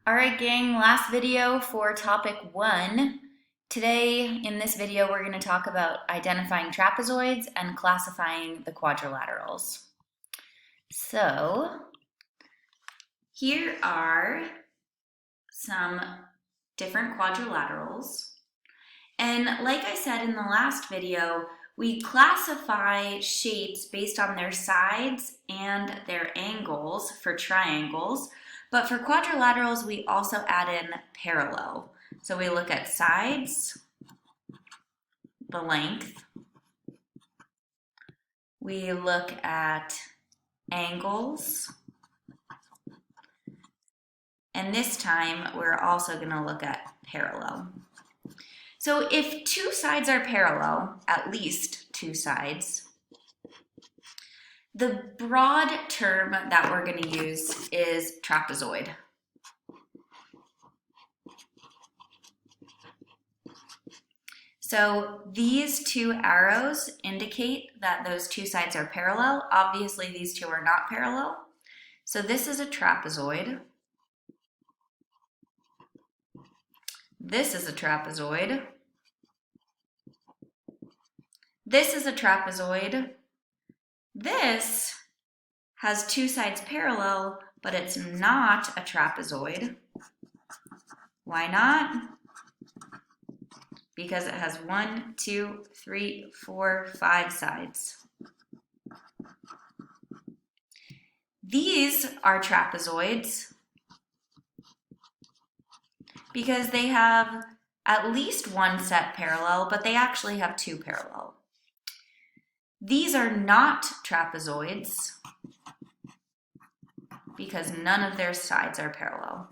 Alright gang, last video for topic 1. Today in this video we're going to talk about identifying trapezoids and classifying the quadrilaterals. So here are some different quadrilaterals, and like I said in the last video, we classify shapes based on their sides and their angles for triangles. But for quadrilaterals, we also add in parallel. So we look at sides, the length. We look at angles. And this time, we're also going to look at parallel. So if two sides are parallel, at least two sides, the broad term that we're going to use is trapezoid. So these two arrows indicate that those two sides are parallel. Obviously, these two are not parallel. So this is a trapezoid. This is a trapezoid. This is a trapezoid. This has two sides parallel, but it's not a trapezoid. Why not? Because it has 1, 2, 3, 4, 5 sides. These are trapezoids because they have at least one set parallel, but they actually have two parallel. These are not trapezoids because none of their sides are parallel.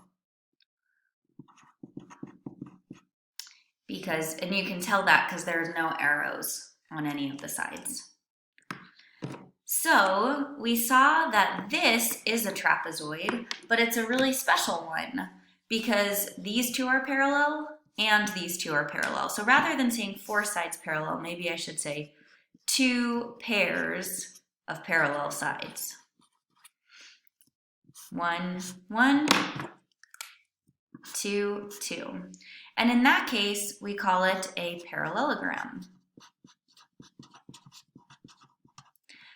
And you can tell that because there's no arrows on any of the sides. So we saw that this is a trapezoid, but it's a really special one because these two are parallel and these two are parallel. So rather than saying 4 sides parallel, maybe I should say 2 pairs of parallel sides. 1, 1, 2, 2. And in that case, we call it a parallelogram.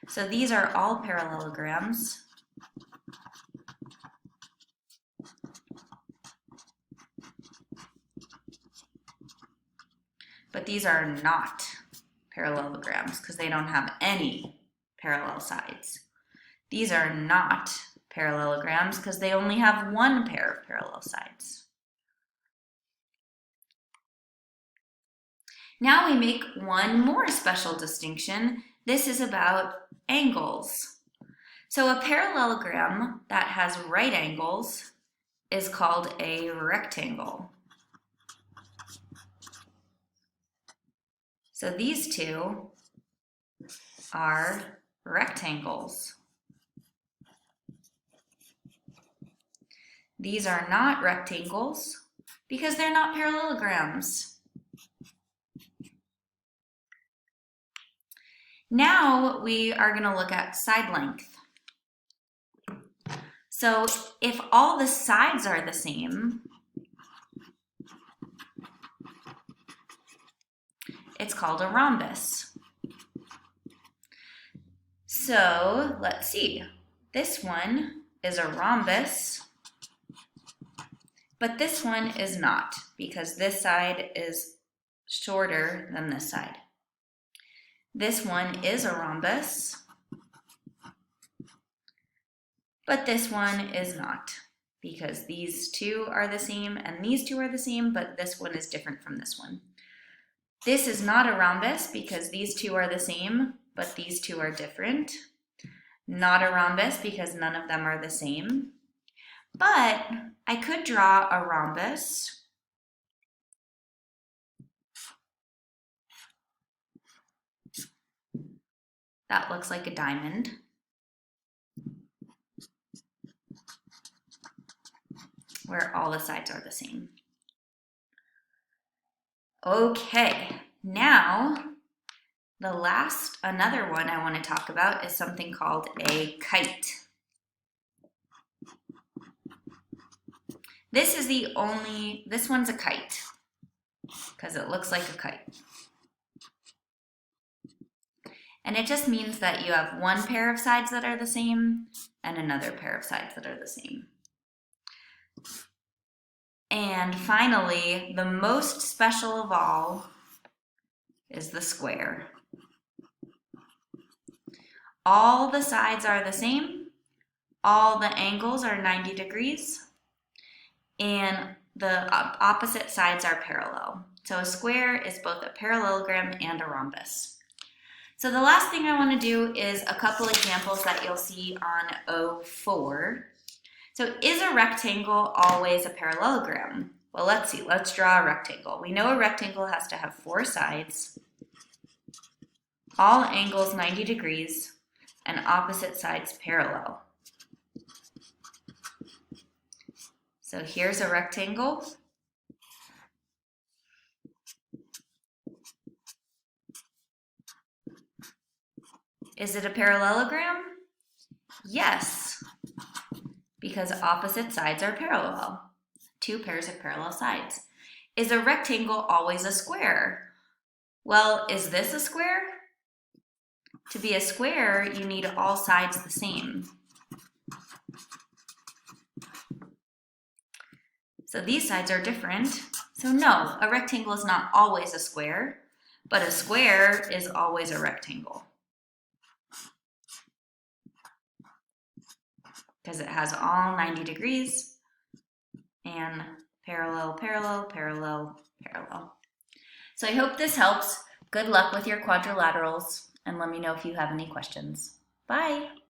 So these are all parallelograms. But these are not parallelograms because they don't have any parallel sides. These are not parallelograms because they only have one pair of parallel sides. Now we make one more special distinction. This is about angles. So a parallelogram that has right angles is called a rectangle. So these two are rectangles. These are not rectangles because they're not parallelograms. Now we are going to look at side length. So if all the sides are the same, it's called a rhombus. So let's see. This one is a rhombus, but this one is not because this side is shorter than this side. This one is a rhombus, but this one is not because these two are the same and these two are the same, but this one is different from this one. This is not a rhombus because these two are the same, but these two are different. Not a rhombus because none of them are the same. But I could draw a rhombus. That looks like a diamond. Where all the sides are the same. Okay, now another one I want to talk about is something called a kite. This one's a kite because it looks like a kite. And it just means that you have one pair of sides that are the same and another pair of sides that are the same. And finally, the most special of all is the square. All the sides are the same, all the angles are 90 degrees, and the opposite sides are parallel. So a square is both a parallelogram and a rhombus. So the last thing I want to do is a couple examples that you'll see on O4. So is a rectangle always a parallelogram? Well, let's see. Let's draw a rectangle. We know a rectangle has to have 4 sides, all angles 90 degrees, and opposite sides parallel. So here's a rectangle. Is it a parallelogram? Yes, because opposite sides are parallel. 2 pairs of parallel sides. Is a rectangle always a square? Well, is this a square? To be a square, you need all sides the same. So these sides are different. So no, a rectangle is not always a square, but a square is always a rectangle, because it has all 90 degrees and parallel, parallel, parallel, parallel. So I hope this helps. Good luck with your quadrilaterals, and let me know if you have any questions. Bye.